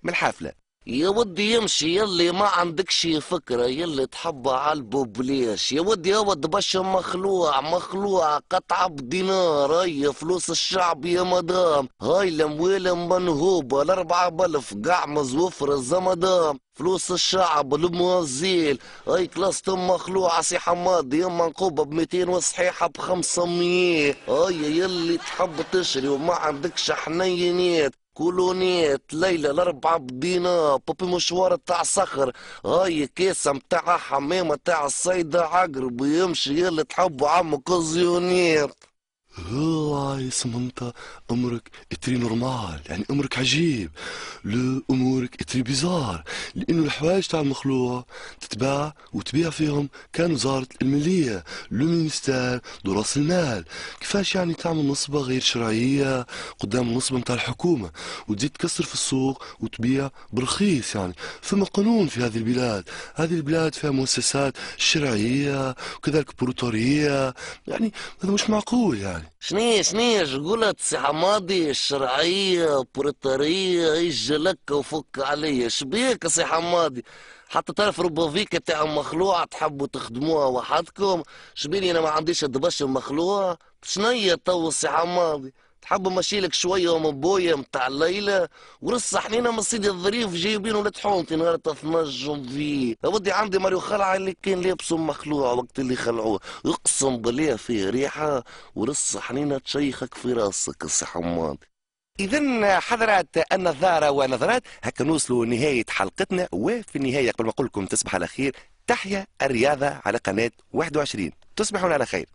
من الحفلة. يا ودي يمشي يلي ما عندكش فكرة، يلي تحبها على البوبليش. يا ودي يا ود بش مخلوع مخلوع قطعة بدينار، هي فلوس الشعب يا مدام، هاي الاموال منهوبة الاربعة بلف قعمز وفرز مدام، فلوس الشعب الموزيل، هاي كلاس مخلوعة سي حماد يما نقوبة ب200 وصحيحة ب500، هاي يلي تحب تشري وما عندكش حنينات كولونيات ليلة الأربعة بدينار، بابي مشوار تاع صخر، هاي كيسة متاع حمامة تاع الصيدة عقرب، ويمشي يلي تحبه عمك الزيونير. والله اسم انت امرك اتري نورمال، يعني امرك عجيب. لو امورك اتري بيزار، لانه الحوايج تاع المخلوع تتباع وتبيع فيهم كان وزارة المالية، لو مينستير دو راس المال. كيفاش يعني تعمل نصبة غير شرعية قدام النصبة متاع الحكومة وتزيد تكسر في السوق وتبيع برخيص؟ يعني ثم قانون في هذه البلاد، هذه البلاد فيها مؤسسات شرعية وكذلك بروتورية، يعني هذا مش معقول يعني. شنيش قلت سي حمادي؟ الشرعية بريطرية يجي لك وفك عليا، شبيك سي حمادي؟ حتى تعرف ربوفيكا تاع مخلوع تحبوا تخدموها وحدكم، شبيني انا ما عنديش دبش مخلوع؟ شنيا تو سي حمادي؟ تحب مشيلك شوية من بويا متاع الليلة ورص حنينة من سيدي الظريف جايبينه لتحومتي نهار تنجم فيه. يا ودي عندي ماريو خلع اللي كان لابسه مخلوع وقت اللي خلعوه، اقسم بالله فيه ريحة ورص حنينة تشيخك في راسك السي حماد. إذا حضرات النظارة ونظرات، هكا نوصلوا نهاية حلقتنا. وفي النهاية قبل ما أقول لكم تصبح على خير، تحيا الرياضة على قناة 21. تصبحون على خير.